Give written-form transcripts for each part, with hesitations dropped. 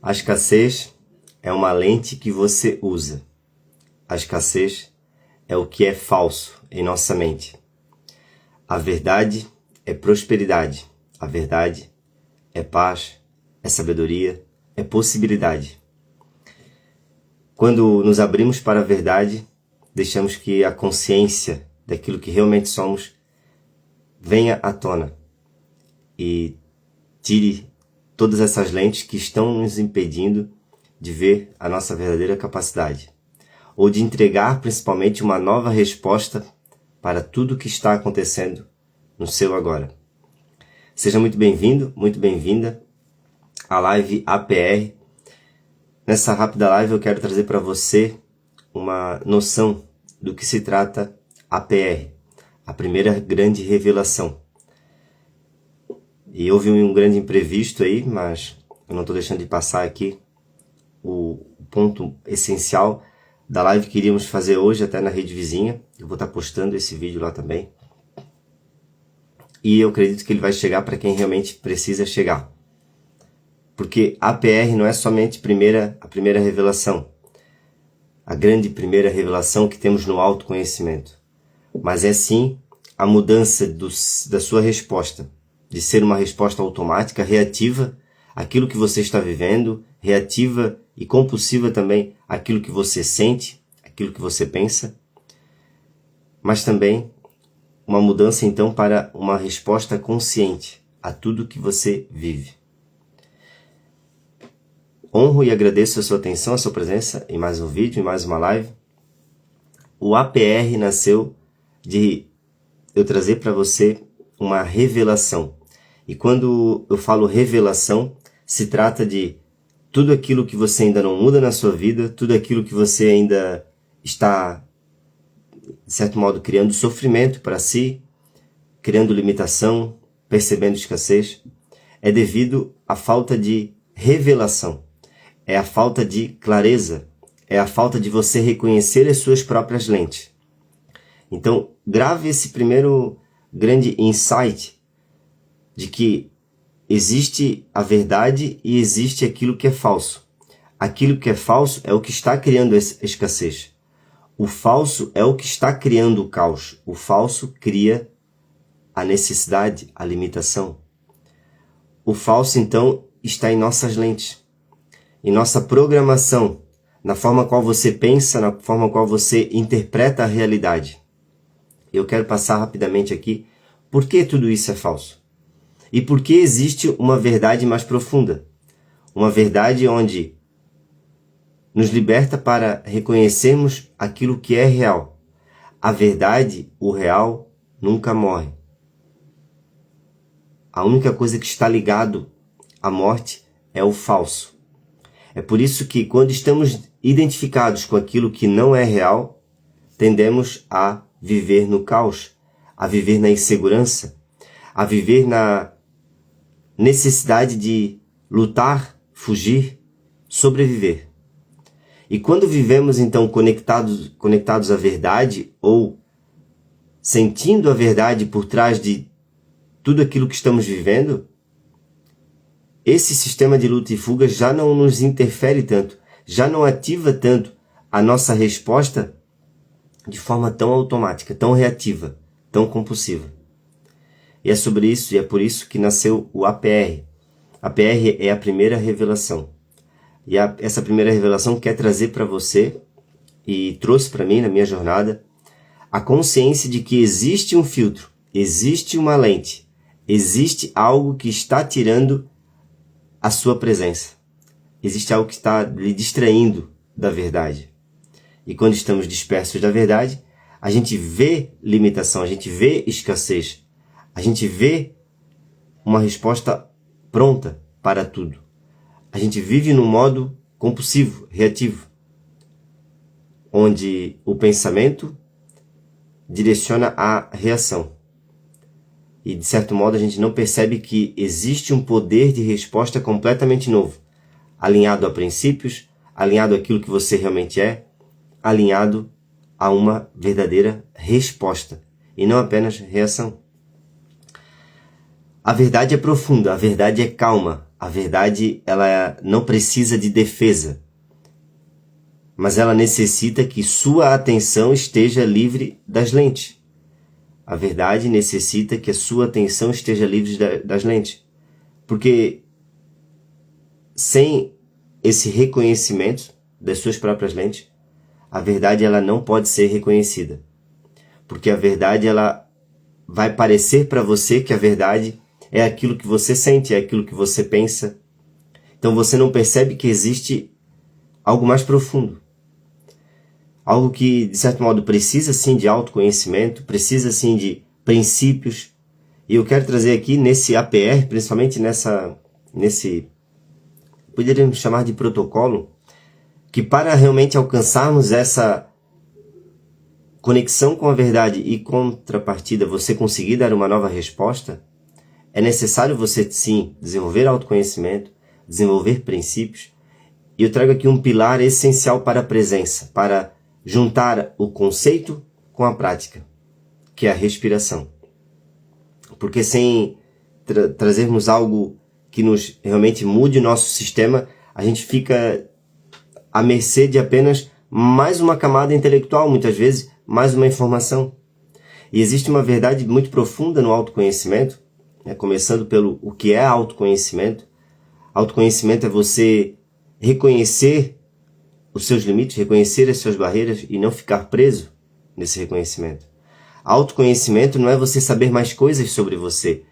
A escassez é uma lente que você usa. A escassez é o que é falso em nossa mente. A verdade é prosperidade. A verdade é paz, é sabedoria, é possibilidade. Quando nos abrimos para a verdade, deixamos que a consciência daquilo que realmente somos venha à tona e tire todas essas lentes que estão nos impedindo de ver a nossa verdadeira capacidade, ou de entregar principalmente uma nova resposta para tudo o que está acontecendo no seu agora. Seja muito bem-vindo, muito bem-vinda à live APR. Nessa rápida live eu quero trazer para você uma noção do que se trata APR, a primeira grande revelação. E houve um grande imprevisto aí, mas eu não estou deixando de passar aqui o ponto essencial da live que iríamos fazer hoje até na rede vizinha. Eu vou estar postando esse vídeo lá também. E eu acredito que ele vai chegar para quem realmente precisa chegar. Porque APR não é somente a primeira revelação, a grande primeira revelação que temos no autoconhecimento, mas é sim a mudança da sua resposta, de ser uma resposta automática, reativa àquilo que você está vivendo, reativa e compulsiva também àquilo que você sente, aquilo que você pensa, mas também uma mudança então para uma resposta consciente a tudo que você vive. Honro e agradeço a sua atenção, a sua presença em mais um vídeo, em mais uma live. O APR nasceu de eu trazer para você uma revelação. E quando eu falo revelação, se trata de tudo aquilo que você ainda não muda na sua vida, tudo aquilo que você ainda está, de certo modo, criando sofrimento para si, criando limitação, percebendo escassez, é devido à falta de revelação. É a falta de clareza, é a falta de você reconhecer as suas próprias lentes. Então, grave esse primeiro grande insight de que existe a verdade e existe aquilo que é falso. Aquilo que é falso é o que está criando essa escassez. O falso é o que está criando o caos. O falso cria a necessidade, a limitação. O falso, então, está em nossas lentes, em nossa programação, na forma qual você pensa, na forma qual você interpreta a realidade. Eu quero passar rapidamente aqui por que tudo isso é falso. E por que existe uma verdade mais profunda. Uma verdade onde nos liberta para reconhecermos aquilo que é real. A verdade, o real, nunca morre. A única coisa que está ligado à morte é o falso. É por isso que quando estamos identificados com aquilo que não é real, tendemos a viver no caos, a viver na insegurança, a viver na necessidade de lutar, fugir, sobreviver. E quando vivemos então conectados à verdade ou sentindo a verdade por trás de tudo aquilo que estamos vivendo, esse sistema de luta e fuga já não nos interfere tanto, já não ativa tanto a nossa resposta de forma tão automática, tão reativa, tão compulsiva. E é sobre isso, e é por isso que nasceu o APR. A APR é a primeira revelação. E essa primeira revelação quer trazer para você, e trouxe para mim na minha jornada, a consciência de que existe um filtro, existe uma lente, existe algo que está tirando a sua presença. Existe algo que está lhe distraindo da verdade. E quando estamos dispersos da verdade, a gente vê limitação, a gente vê escassez, a gente vê uma resposta pronta para tudo. A gente vive num modo compulsivo, reativo, onde o pensamento direciona a reação. E, de certo modo, a gente não percebe que existe um poder de resposta completamente novo, alinhado a princípios, alinhado àquilo que você realmente é, alinhado a uma verdadeira resposta, e não apenas reação. A verdade é profunda, a verdade é calma, A verdade, ela não precisa de defesa, mas ela necessita que sua atenção esteja livre das lentes. A verdade necessita que a sua atenção esteja livre das lentes. Porque sem esse reconhecimento das suas próprias lentes, a verdade ela não pode ser reconhecida. Porque a verdade ela vai parecer para você que a verdade é aquilo que você sente, é aquilo que você pensa. Então você não percebe que existe algo mais profundo. Algo que, de certo modo, precisa sim de autoconhecimento, precisa sim de princípios. E eu quero trazer aqui nesse APR, principalmente nesse, poderíamos chamar de protocolo, que para realmente alcançarmos essa conexão com a verdade e contrapartida, você conseguir dar uma nova resposta, é necessário você sim desenvolver autoconhecimento, desenvolver princípios. E eu trago aqui um pilar essencial para a presença, para juntar o conceito com a prática, que é a respiração. Porque sem trazermos algo que nos realmente mude o nosso sistema, a gente fica à mercê de apenas mais uma camada intelectual, muitas vezes mais uma informação. E existe uma verdade muito profunda no autoconhecimento, começando pelo o que é autoconhecimento. Autoconhecimento é você reconhecer os seus limites, reconhecer as suas barreiras e não ficar preso nesse reconhecimento. Autoconhecimento não é você saber mais coisas sobre você,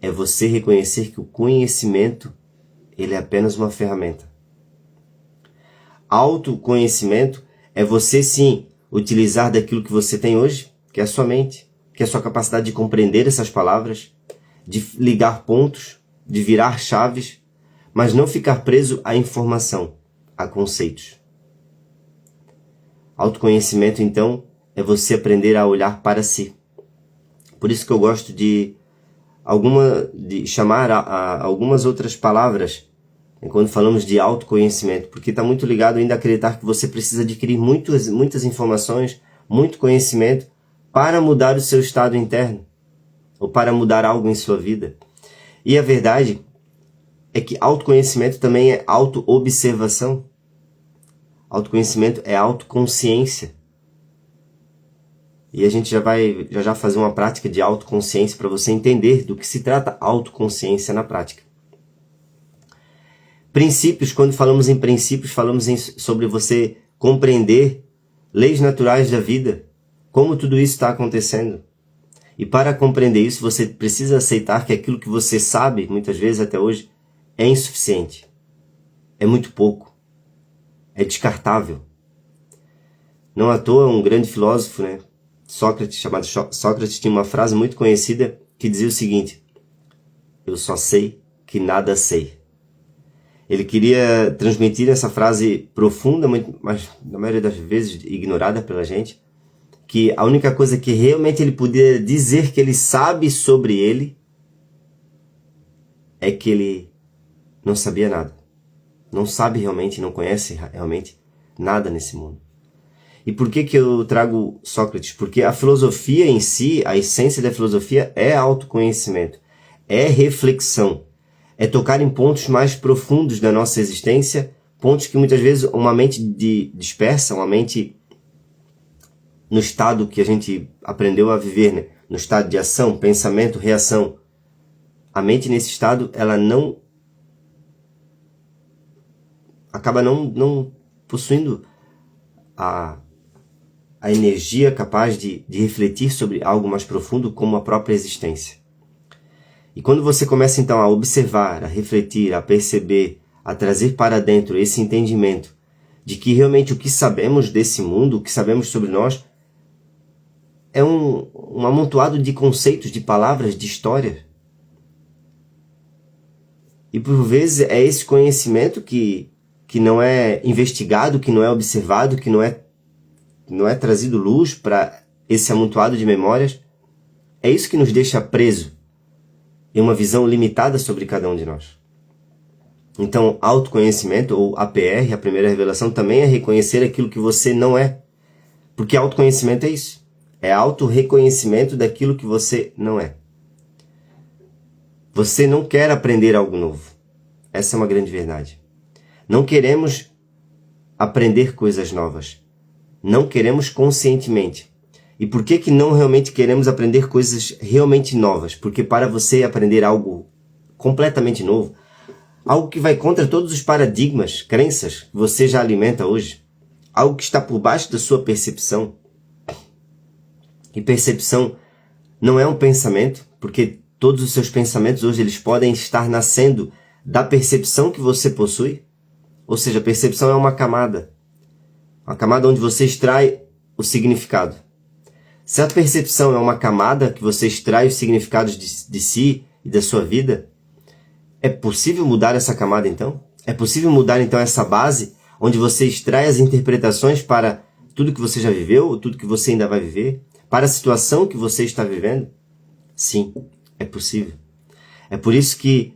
é você reconhecer que o conhecimento ele é apenas uma ferramenta. Autoconhecimento é você sim utilizar daquilo que você tem hoje, que é a sua mente, que é a sua capacidade de compreender essas palavras, de ligar pontos, de virar chaves, mas não ficar preso à informação, a conceitos. Autoconhecimento, então, é você aprender a olhar para si. Por isso que eu gosto de chamar a algumas outras palavras quando falamos de autoconhecimento, porque está muito ligado ainda a acreditar que você precisa adquirir muitas informações, muito conhecimento para mudar o seu estado interno, ou para mudar algo em sua vida. E a verdade é que autoconhecimento também é autoobservação. Autoconhecimento é autoconsciência. E a gente já fazer uma prática de autoconsciência para você entender do que se trata autoconsciência na prática. Princípios, quando falamos em princípios, falamos sobre você compreender leis naturais da vida, como tudo isso está acontecendo. E para compreender isso, você precisa aceitar que aquilo que você sabe, muitas vezes até hoje, é insuficiente. É muito pouco. É descartável. Não à toa, um grande filósofo, Sócrates, chamado Sócrates, tinha uma frase muito conhecida que dizia o seguinte: eu só sei que nada sei. Ele queria transmitir essa frase profunda, mas na maioria das vezes ignorada pela gente, que a única coisa que realmente ele podia dizer que ele sabe sobre ele é que ele não sabia nada. Não sabe realmente, não conhece realmente nada nesse mundo. E por que eu trago Sócrates? Porque a filosofia em si, a essência da filosofia é autoconhecimento, é reflexão, é tocar em pontos mais profundos da nossa existência, pontos que muitas vezes uma mente dispersa, uma mente no estado que a gente aprendeu a viver, no estado de ação, pensamento, reação. A mente nesse estado, ela acaba não possuindo a energia capaz de refletir sobre algo mais profundo como a própria existência. E quando você começa então a observar, a refletir, a perceber, a trazer para dentro esse entendimento de que realmente o que sabemos desse mundo, o que sabemos sobre nós, é um amontoado de conceitos, de palavras, de histórias. E por vezes é esse conhecimento que não é investigado, que não é observado, que não é trazido luz para esse amontoado de memórias. É isso que nos deixa preso em uma visão limitada sobre cada um de nós. Então, autoconhecimento, ou APR, a primeira revelação, também é reconhecer aquilo que você não é. Porque autoconhecimento é isso. É autorreconhecimento daquilo que você não é. Você não quer aprender algo novo. Essa é uma grande verdade. Não queremos aprender coisas novas. Não queremos conscientemente. E por que não realmente queremos aprender coisas realmente novas? Porque para você aprender algo completamente novo, algo que vai contra todos os paradigmas, crenças que você já alimenta hoje, algo que está por baixo da sua percepção. E percepção não é um pensamento, porque todos os seus pensamentos hoje eles podem estar nascendo da percepção que você possui. Ou seja, a percepção é uma camada onde você extrai o significado. Se a percepção é uma camada que você extrai os significados de si e da sua vida, é possível mudar essa camada então? É possível mudar então essa base onde você extrai as interpretações para tudo que você já viveu, ou tudo que você ainda vai viver, para a situação que você está vivendo? Sim, é possível. É por isso que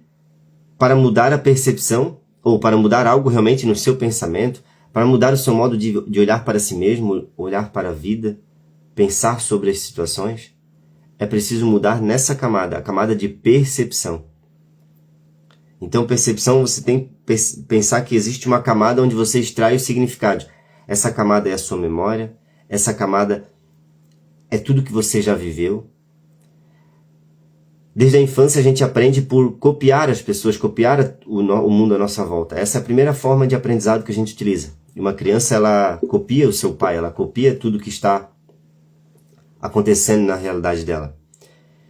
para mudar a percepção, ou para mudar algo realmente no seu pensamento, para mudar o seu modo de olhar para si mesmo, olhar para a vida, pensar sobre as situações, é preciso mudar nessa camada, a camada de percepção. Então, percepção, você tem que pensar que existe uma camada onde você extrai os significados. Essa camada é a sua memória, essa camada é tudo que você já viveu. Desde a infância a gente aprende por copiar as pessoas, copiar o mundo à nossa volta. Essa é a primeira forma de aprendizado que a gente utiliza. E uma criança, ela copia o seu pai, ela copia tudo que está acontecendo na realidade dela.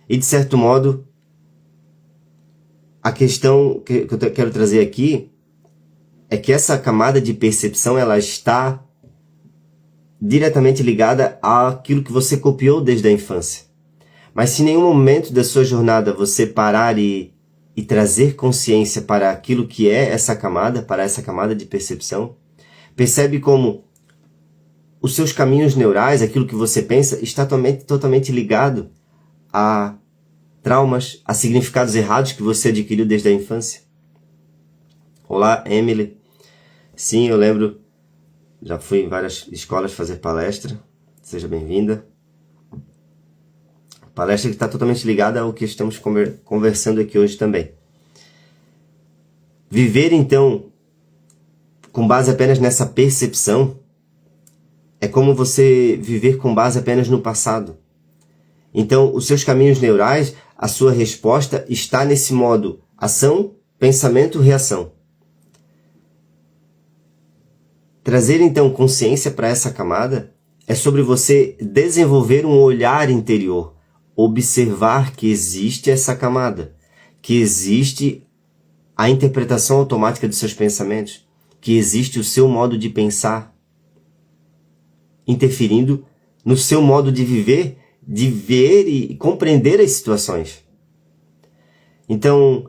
E de certo modo, a questão que eu quero trazer aqui é que essa camada de percepção ela está diretamente ligada àquilo que você copiou desde a infância. Mas se em nenhum momento da sua jornada você parar e trazer consciência para aquilo que é essa camada, para essa camada de percepção, percebe como os seus caminhos neurais, aquilo que você pensa, está totalmente ligado a traumas, a significados errados que você adquiriu desde a infância. Olá, Emily. Sim, eu lembro, já fui em várias escolas fazer palestra. Seja bem-vinda. Palestra que está totalmente ligada ao que estamos conversando aqui hoje também. Viver, então, com base apenas nessa percepção, é como você viver com base apenas no passado. Então, os seus caminhos neurais, a sua resposta está nesse modo ação, pensamento, reação. Trazer, então, consciência para essa camada é sobre você desenvolver um olhar interior, observar que existe essa camada, que existe a interpretação automática dos seus pensamentos, que existe o seu modo de pensar, interferindo no seu modo de viver, de ver e compreender as situações. Então,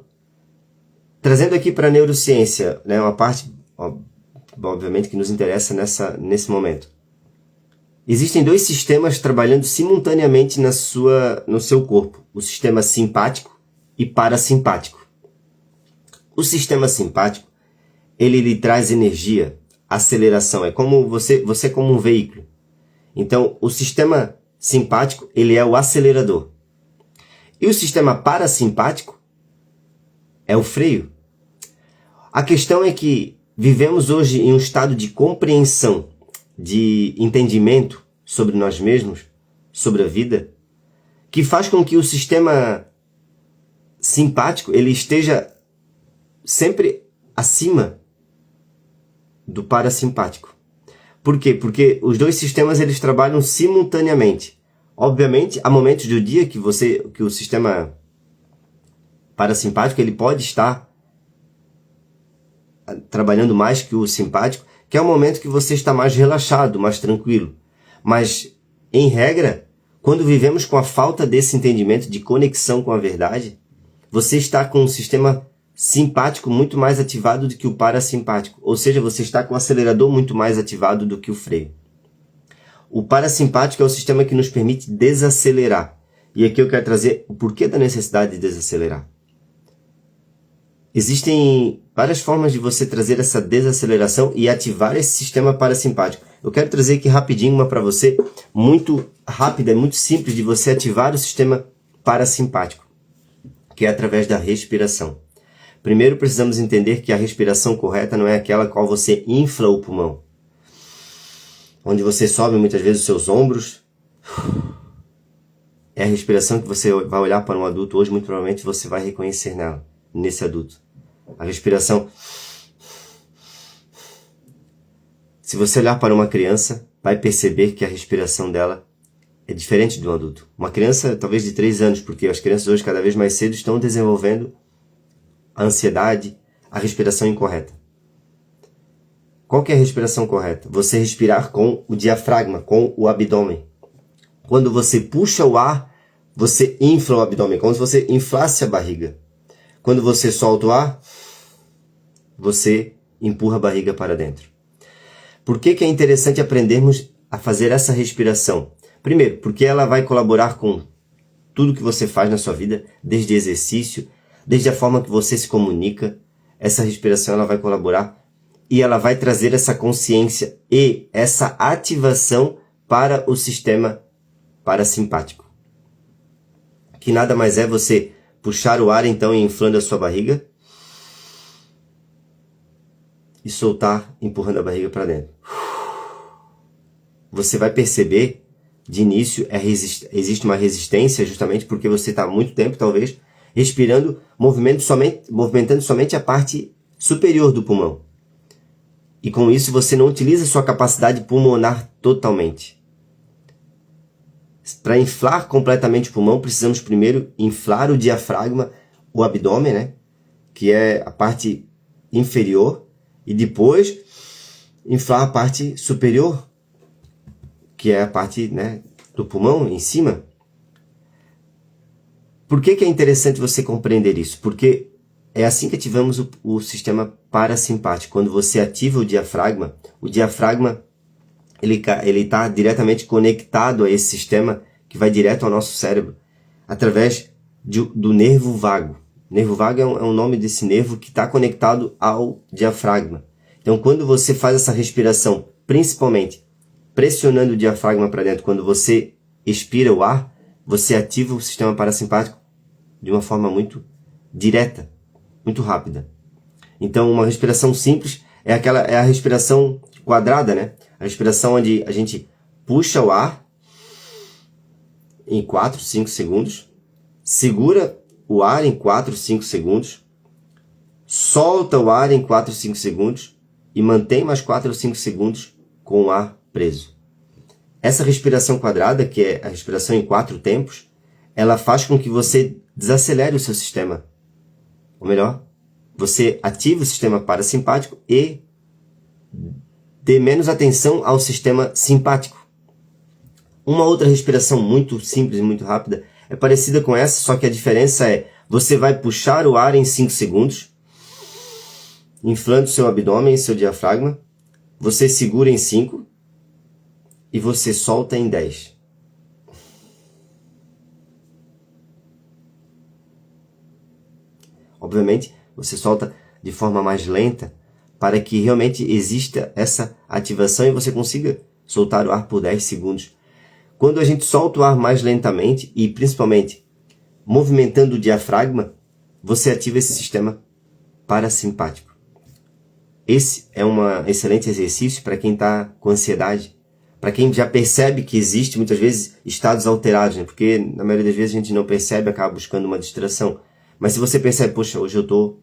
trazendo aqui para a neurociência, né, uma parte, obviamente, que nos interessa nesse momento. Existem dois sistemas trabalhando simultaneamente no seu corpo. O sistema simpático e parasimpático. O sistema simpático, ele lhe traz energia, aceleração. É como você é como um veículo. Então, o sistema simpático, ele é o acelerador. E o sistema parasimpático é o freio. A questão é que vivemos hoje em um estado de compreensão, de entendimento sobre nós mesmos, sobre a vida, que faz com que o sistema simpático ele esteja sempre acima do parasimpático. Por quê? Porque os dois sistemas eles trabalham simultaneamente. Obviamente, há momentos do dia que o sistema parasimpático ele pode estar trabalhando mais que o simpático, que é o momento que você está mais relaxado, mais tranquilo. Mas, em regra, quando vivemos com a falta desse entendimento de conexão com a verdade, você está com um sistema simpático muito mais ativado do que o parasimpático. Ou seja, você está com o acelerador muito mais ativado do que o freio. O parasimpático é o sistema que nos permite desacelerar. E aqui eu quero trazer o porquê da necessidade de desacelerar. Existem várias formas de você trazer essa desaceleração e ativar esse sistema parasimpático. Eu quero trazer aqui rapidinho uma para você, muito rápida, muito simples de você ativar o sistema parasimpático, que é através da respiração. Primeiro precisamos entender que a respiração correta não é aquela qual você infla o pulmão, onde você sobe muitas vezes os seus ombros. É a respiração que você vai olhar para um adulto hoje, muito provavelmente você vai reconhecer nela, nesse adulto. A respiração. Se você olhar para uma criança, vai perceber que a respiração dela é diferente de um adulto. Uma criança talvez de 3 anos, porque as crianças hoje cada vez mais cedo estão desenvolvendo a ansiedade, a respiração incorreta. Qual que é a respiração correta? Você respirar com o diafragma, com o abdômen. Quando você puxa o ar, você infla o abdômen, como se você inflasse a barriga. Quando você solta o ar, você empurra a barriga para dentro. Por que é interessante aprendermos a fazer essa respiração? Primeiro, porque ela vai colaborar com tudo que você faz na sua vida, desde exercício, desde a forma que você se comunica. Essa respiração ela vai colaborar e ela vai trazer essa consciência e essa ativação para o sistema parasimpático. Que nada mais é você puxar o ar então inflando a sua barriga e soltar empurrando a barriga para dentro. Você vai perceber de início existe uma resistência justamente porque você está há muito tempo talvez respirando, movimentando somente a parte superior do pulmão. E com isso você não utiliza sua capacidade pulmonar totalmente. Para inflar completamente o pulmão, precisamos primeiro inflar o diafragma, o abdômen, né? Que é a parte inferior, e depois inflar a parte superior, que é a parte, né, do pulmão em cima. Por que é interessante você compreender isso? Porque é assim que ativamos o sistema parasimpático. Quando você ativa o diafragma ele está diretamente conectado a esse sistema que vai direto ao nosso cérebro, através do nervo vago. Nervo vago é um nome desse nervo que está conectado ao diafragma. Então, quando você faz essa respiração, principalmente pressionando o diafragma para dentro, quando você expira o ar, você ativa o sistema parasimpático de uma forma muito direta, muito rápida. Então, uma respiração simples é a respiração quadrada, né? A respiração onde a gente puxa o ar em 4, 5 segundos, segura o ar em 4, 5 segundos, solta o ar em 4, 5 segundos e mantém mais 4 ou 5 segundos com o ar preso. Essa respiração quadrada, que é a respiração em 4 tempos, ela faz com que você desacelere o seu sistema. Ou melhor, você ativa o sistema parasimpático e dê menos atenção ao sistema simpático. Uma outra respiração muito simples e muito rápida é parecida com essa, só que a diferença é você vai puxar o ar em 5 segundos, inflando seu abdômen e seu diafragma, você segura em 5 e você solta em 10. Obviamente, você solta de forma mais lenta para que realmente exista essa ativação e você consiga soltar o ar por 10 segundos. Quando a gente solta o ar mais lentamente e principalmente movimentando o diafragma, você ativa esse sistema parasimpático. Esse é um excelente exercício para quem está com ansiedade, para quem já percebe que existe muitas vezes estados alterados, né? Porque na maioria das vezes a gente não percebe, acaba buscando uma distração. Mas se você percebe, poxa, hoje eu estou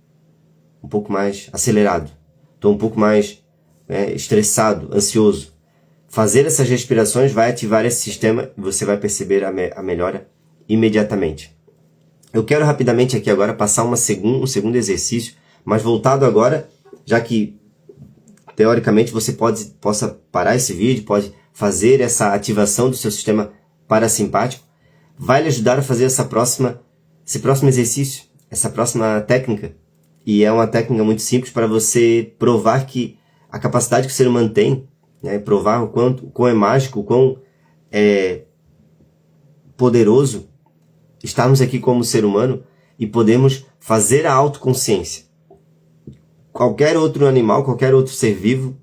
um pouco mais acelerado, estou um pouco mais estressado, ansioso. Fazer essas respirações vai ativar esse sistema e você vai perceber a melhora imediatamente. Eu quero rapidamente aqui agora passar um segundo exercício, mas voltado agora, já que teoricamente você possa parar esse vídeo, pode fazer essa ativação do seu sistema parasimpático, vai lhe ajudar a fazer esse próximo exercício, essa próxima técnica. E é uma técnica muito simples para você provar que a capacidade que o ser humano tem, né, provar o quão é mágico, o quão é poderoso estarmos aqui como ser humano e podemos fazer a autoconsciência. Qualquer outro animal, qualquer outro ser vivo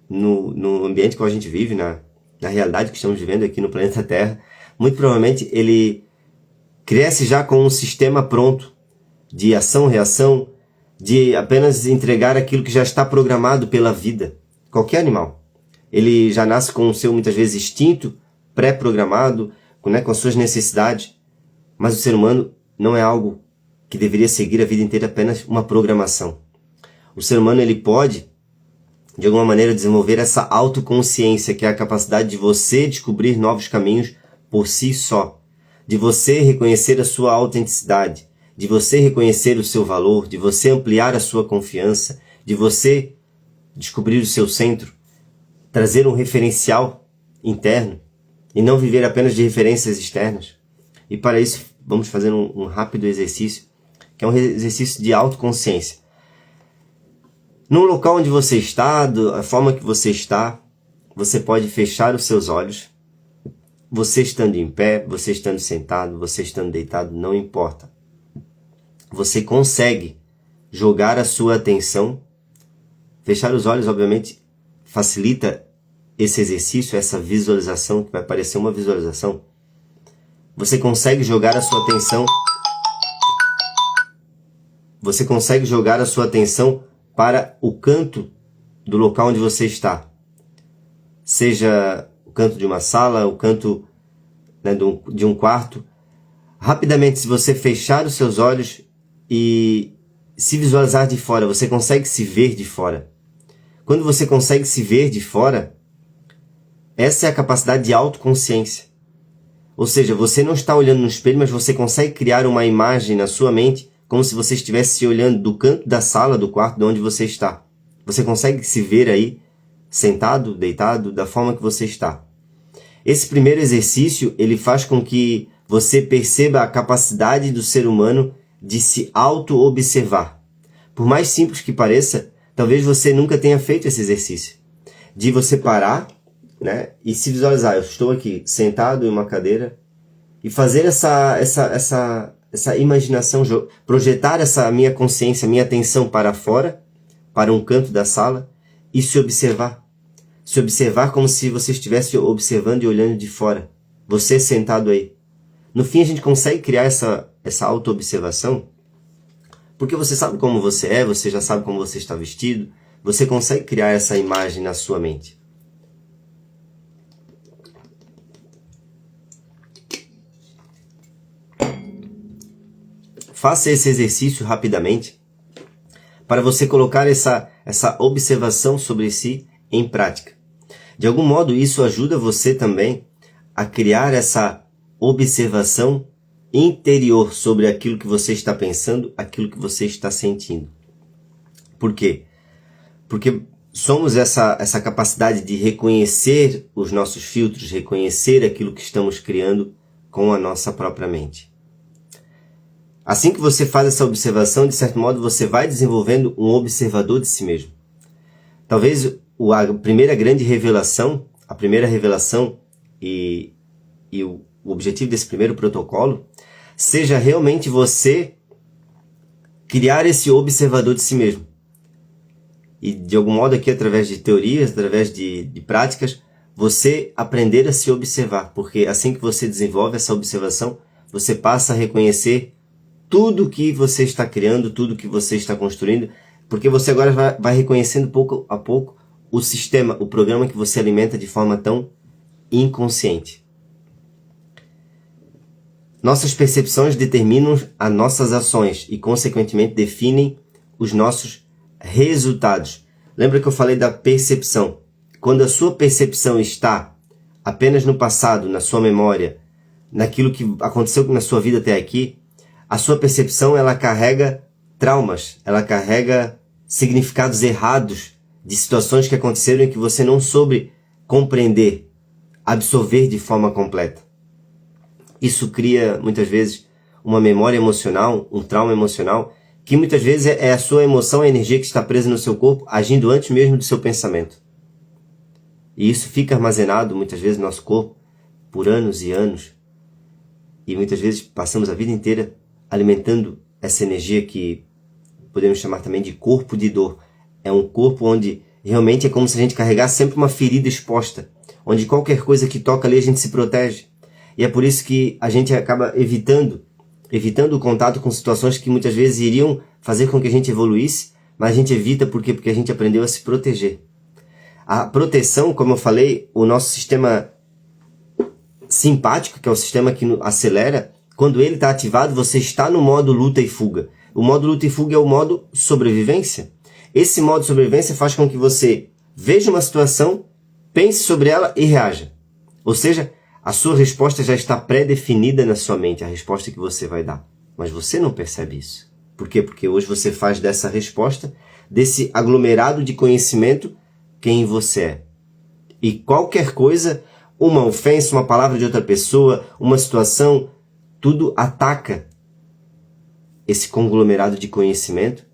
no ambiente que a gente vive, na realidade que estamos vivendo aqui no planeta Terra, muito provavelmente ele cresce já com um sistema pronto de ação, reação, de apenas entregar aquilo que já está programado pela vida. Qualquer animal. Ele já nasce com o seu, muitas vezes, instinto pré-programado, com as suas necessidades. Mas o ser humano não é algo que deveria seguir a vida inteira apenas uma programação. O ser humano ele pode, de alguma maneira, desenvolver essa autoconsciência, que é a capacidade de você descobrir novos caminhos por si só, de você reconhecer a sua autenticidade, de você reconhecer o seu valor, de você ampliar a sua confiança, de você descobrir o seu centro, trazer um referencial interno e não viver apenas de referências externas. E para isso, vamos fazer um rápido exercício, que é um exercício de autoconsciência. No local onde você está, da forma que você está, você pode fechar os seus olhos. Você estando em pé, você estando sentado, você estando deitado, não importa. Você consegue jogar a sua atenção. Fechar os olhos, obviamente, facilita esse exercício, essa visualização, que vai parecer uma visualização. Você consegue jogar a sua atenção. Você consegue jogar a sua atenção para o canto do local onde você está. Seja o canto de uma sala, o canto de um quarto. Rapidamente, se você fechar os seus olhos e se visualizar de fora, você consegue se ver de fora. Quando você consegue se ver de fora, essa é a capacidade de autoconsciência. Ou seja, você não está olhando no espelho, mas você consegue criar uma imagem na sua mente como se você estivesse se olhando do canto da sala, do quarto, de onde você está. Você consegue se ver aí, sentado, deitado, da forma que você está. Esse primeiro exercício, ele faz com que você perceba a capacidade do ser humano de se auto-observar. Por mais simples que pareça, talvez você nunca tenha feito esse exercício. De você parar, e se visualizar. Eu estou aqui, sentado em uma cadeira, e fazer essa imaginação, projetar essa minha consciência, minha atenção para fora, para um canto da sala, e se observar. Se observar como se você estivesse observando e olhando de fora. Você sentado aí. No fim, a gente consegue criar essa auto-observação, porque você sabe como você é, você já sabe como você está vestido, você consegue criar essa imagem na sua mente. Faça esse exercício rapidamente para você colocar essa observação sobre si em prática. De algum modo, isso ajuda você também a criar essa observação interior sobre aquilo que você está pensando, aquilo que você está sentindo. Por quê? Porque somos essa capacidade de reconhecer os nossos filtros, reconhecer aquilo que estamos criando com a nossa própria mente. Assim que você faz essa observação, de certo modo, você vai desenvolvendo um observador de si mesmo. Talvez a primeira grande revelação, e o objetivo desse primeiro protocolo, seja realmente você criar esse observador de si mesmo. E de algum modo aqui, através de teorias, através de práticas, você aprender a se observar. Porque assim que você desenvolve essa observação, você passa a reconhecer tudo que você está criando, tudo que você está construindo, porque você agora vai reconhecendo pouco a pouco o sistema, o programa que você alimenta de forma tão inconsciente. Nossas percepções determinam as nossas ações e, consequentemente, definem os nossos resultados. Lembra que eu falei da percepção? Quando a sua percepção está apenas no passado, na sua memória, naquilo que aconteceu na sua vida até aqui, a sua percepção ela carrega traumas, ela carrega significados errados de situações que aconteceram e que você não soube compreender, absorver de forma completa. Isso cria, muitas vezes, uma memória emocional, um trauma emocional, que muitas vezes é a sua emoção, a energia que está presa no seu corpo, agindo antes mesmo do seu pensamento. E isso fica armazenado, muitas vezes, no nosso corpo, por anos e anos. E muitas vezes passamos a vida inteira alimentando essa energia que podemos chamar também de corpo de dor. É um corpo onde realmente é como se a gente carregasse sempre uma ferida exposta, onde qualquer coisa que toca ali a gente se protege. E é por isso que a gente acaba evitando o contato com situações que muitas vezes iriam fazer com que a gente evoluísse, mas a gente evita por quê? Porque a gente aprendeu a se proteger. A proteção, como eu falei, o nosso sistema simpático, que é o sistema que acelera, quando ele está ativado, você está no modo luta e fuga. O modo luta e fuga é o modo sobrevivência. Esse modo sobrevivência faz com que você veja uma situação, pense sobre ela e reaja. Ou seja, a sua resposta já está pré-definida na sua mente, a resposta que você vai dar. Mas você não percebe isso. Por quê? Porque hoje você faz dessa resposta, desse aglomerado de conhecimento, quem você é. E qualquer coisa, uma ofensa, uma palavra de outra pessoa, uma situação, tudo ataca esse conglomerado de conhecimento,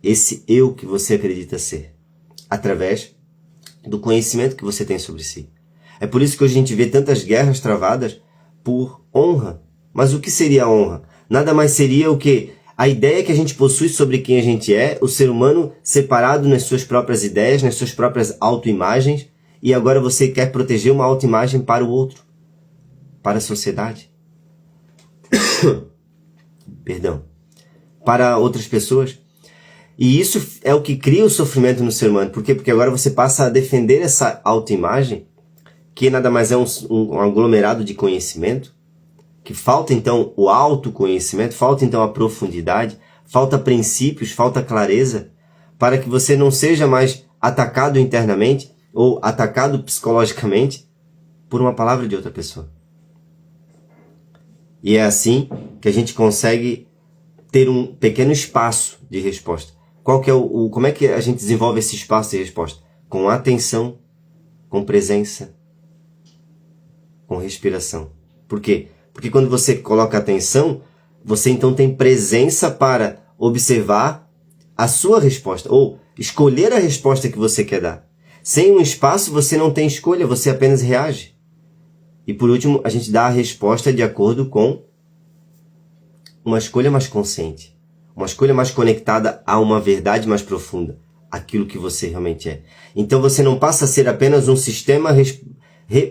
esse eu que você acredita ser, através do conhecimento que você tem sobre si. É por isso que hoje a gente vê tantas guerras travadas por honra. Mas o que seria a honra? Nada mais seria o que? A ideia que a gente possui sobre quem a gente é, o ser humano separado nas suas próprias ideias, nas suas próprias autoimagens, e agora você quer proteger uma autoimagem para o outro, para a sociedade. Perdão. Para outras pessoas. E isso é o que cria o sofrimento no ser humano. Por quê? Porque agora você passa a defender essa autoimagem, que nada mais é um aglomerado de conhecimento, que falta então o autoconhecimento, falta então a profundidade, falta princípios, falta clareza, para que você não seja mais atacado internamente ou atacado psicologicamente por uma palavra de outra pessoa. E é assim que a gente consegue ter um pequeno espaço de resposta. Como é que a gente desenvolve esse espaço de resposta? Com atenção, com presença, com respiração. Por quê? Porque quando você coloca atenção, você então tem presença para observar a sua resposta, ou escolher a resposta que você quer dar. Sem um espaço, você não tem escolha, você apenas reage. E por último, a gente dá a resposta de acordo com uma escolha mais consciente, uma escolha mais conectada a uma verdade mais profunda, aquilo que você realmente é. Então você não passa a ser apenas um sistema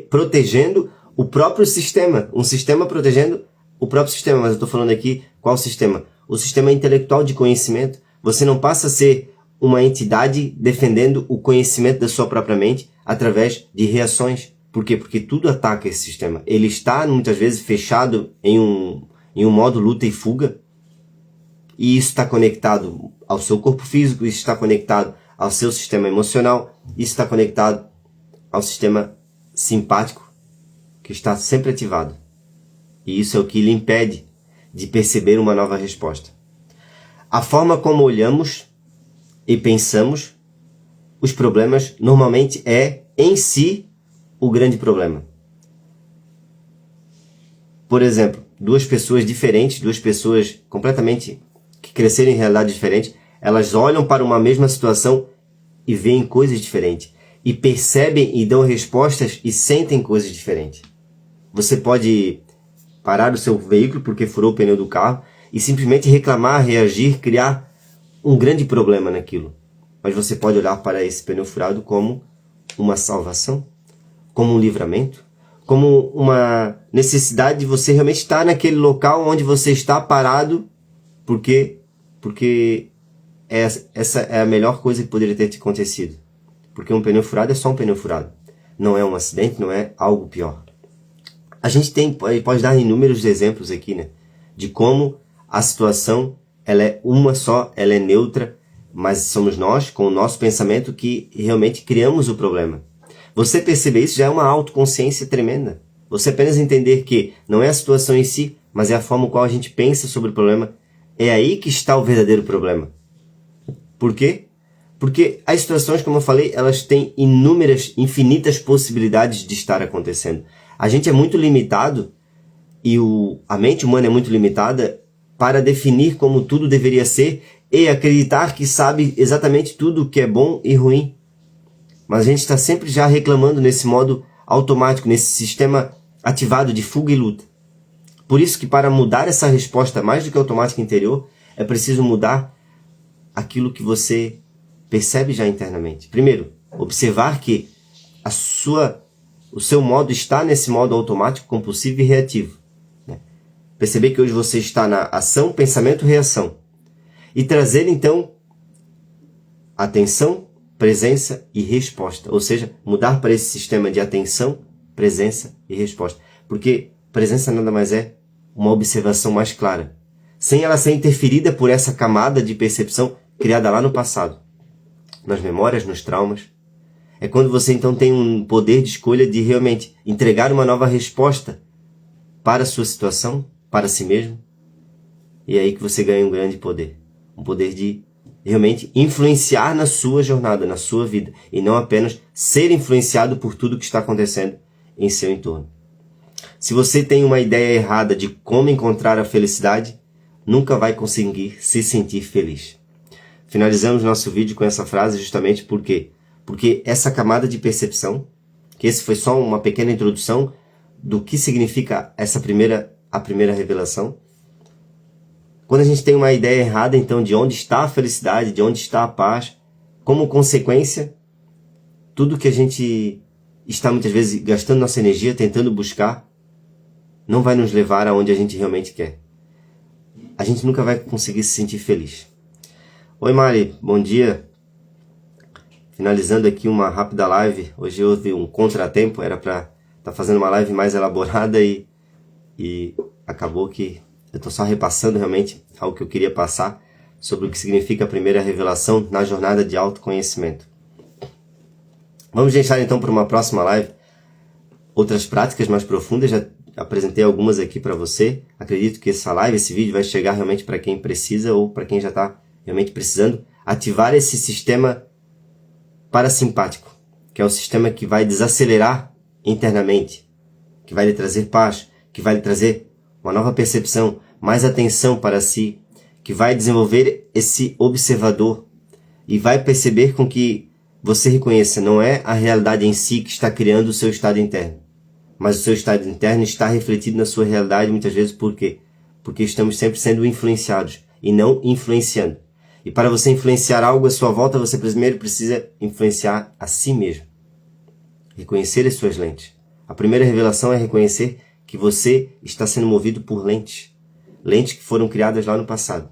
protegendo o próprio sistema, um sistema protegendo o próprio sistema, mas eu estou falando aqui qual sistema? O sistema intelectual de conhecimento. Você não passa a ser uma entidade defendendo o conhecimento da sua própria mente através de reações. Por quê? Porque tudo ataca esse sistema. Ele está muitas vezes fechado em um modo luta e fuga, e isso está conectado ao seu corpo físico, isso está conectado ao seu sistema emocional, isso está conectado ao sistema simpático, que está sempre ativado. E isso é o que lhe impede de perceber uma nova resposta. A forma como olhamos e pensamos os problemas normalmente é, em si, o grande problema. Por exemplo, duas pessoas diferentes, duas pessoas completamente que cresceram em realidades diferentes, elas olham para uma mesma situação e veem coisas diferentes. E percebem e dão respostas e sentem coisas diferentes. Você pode parar o seu veículo porque furou o pneu do carro e simplesmente reclamar, reagir, criar um grande problema naquilo. Mas você pode olhar para esse pneu furado como uma salvação, como um livramento, como uma necessidade de você realmente estar naquele local onde você está parado, porque essa é a melhor coisa que poderia ter te acontecido. Porque um pneu furado é só um pneu furado. Não é um acidente, não é algo pior. A gente pode dar inúmeros exemplos aqui, né? De como a situação, ela é uma só, ela é neutra, mas somos nós, com o nosso pensamento, que realmente criamos o problema. Você perceber isso já é uma autoconsciência tremenda. Você apenas entender que não é a situação em si, mas é a forma como a gente pensa sobre o problema. É aí que está o verdadeiro problema. Por quê? Porque as situações, como eu falei, elas têm infinitas possibilidades de estar acontecendo. A gente é muito limitado e a mente humana é muito limitada para definir como tudo deveria ser e acreditar que sabe exatamente tudo o que é bom e ruim. Mas a gente está sempre já reclamando nesse modo automático, nesse sistema ativado de fuga e luta. Por isso que para mudar essa resposta mais do que automática interior, é preciso mudar aquilo que você percebe já internamente. Primeiro, observar que o seu modo está nesse modo automático, compulsivo e reativo. Perceber que hoje você está na ação, pensamento, reação. e trazer então atenção, presença e resposta. Ou seja, mudar para esse sistema de atenção, presença e resposta. Porque presença nada mais é uma observação mais clara, sem ela ser interferida por essa camada de percepção criada lá no passado, nas memórias, nos traumas. É quando você então tem um poder de escolha de realmente entregar uma nova resposta para a sua situação, para si mesmo. E é aí que você ganha um grande poder. Um poder de realmente influenciar na sua jornada, na sua vida. E não apenas ser influenciado por tudo que está acontecendo em seu entorno. Se você tem uma ideia errada de como encontrar a felicidade, nunca vai conseguir se sentir feliz. Finalizamos nosso vídeo com essa frase justamente porque essa camada de percepção, que esse foi só uma pequena introdução do que significa a primeira revelação. Quando a gente tem uma ideia errada, então, de onde está a felicidade, de onde está a paz, como consequência, tudo que a gente está muitas vezes gastando nossa energia tentando buscar, não vai nos levar aonde a gente realmente quer. A gente nunca vai conseguir se sentir feliz. Oi Mari, bom dia. Finalizando aqui uma rápida live. Hoje houve um contratempo, era para estar fazendo uma live mais elaborada e acabou que eu estou só repassando realmente algo que eu queria passar sobre o que significa a primeira revelação na jornada de autoconhecimento. Vamos deixar então para uma próxima live outras práticas mais profundas. Já apresentei algumas aqui para você. Acredito que essa live, esse vídeo vai chegar realmente para quem precisa ou para quem já está realmente precisando ativar esse sistema parasimpático, que é o sistema que vai desacelerar internamente, que vai lhe trazer paz, que vai lhe trazer uma nova percepção, mais atenção para si, que vai desenvolver esse observador e vai perceber com que você reconheça, não é a realidade em si que está criando o seu estado interno, mas o seu estado interno está refletido na sua realidade muitas vezes. Por quê? Porque estamos sempre sendo influenciados e não influenciando. E para você influenciar algo à sua volta, você primeiro precisa influenciar a si mesmo. Reconhecer as suas lentes. A primeira revelação é reconhecer que você está sendo movido por lentes. Lentes que foram criadas lá no passado.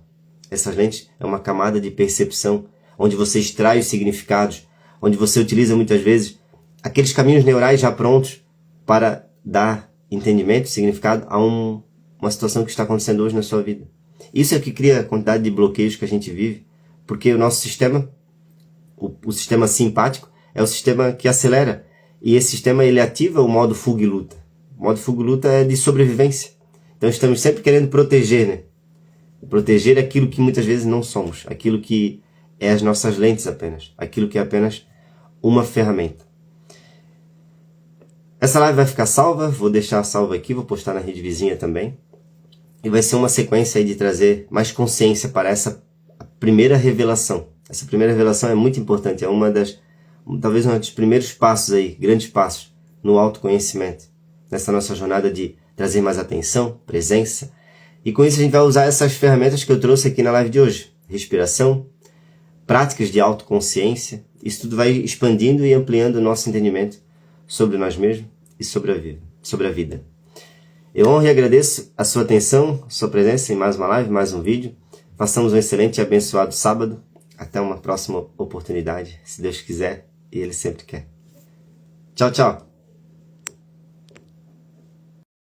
Essas lentes é uma camada de percepção, onde você extrai os significados, onde você utiliza muitas vezes aqueles caminhos neurais já prontos para dar entendimento, significado a uma situação que está acontecendo hoje na sua vida. Isso é o que cria a quantidade de bloqueios que a gente vive, porque o nosso sistema, o sistema simpático, é o sistema que acelera. E esse sistema ele ativa o modo fuga e luta. O modo fuga e luta é de sobrevivência. Então estamos sempre querendo proteger, né? Proteger aquilo que muitas vezes não somos, aquilo que é as nossas lentes apenas, aquilo que é apenas uma ferramenta. Essa live vai ficar salva, vou deixar salva aqui, vou postar na rede vizinha também. E vai ser uma sequência aí de trazer mais consciência para essa primeira revelação. Essa primeira revelação é muito importante, é talvez um dos primeiros passos aí, grandes passos no autoconhecimento. Nessa nossa jornada de trazer mais atenção, presença. E com isso a gente vai usar essas ferramentas que eu trouxe aqui na live de hoje. Respiração, práticas de autoconsciência. Isso tudo vai expandindo e ampliando o nosso entendimento sobre nós mesmos e sobre a vida. Eu honro e agradeço a sua atenção, a sua presença em mais uma live, mais um vídeo. Façamos um excelente e abençoado sábado. Até uma próxima oportunidade, se Deus quiser e Ele sempre quer. Tchau, tchau!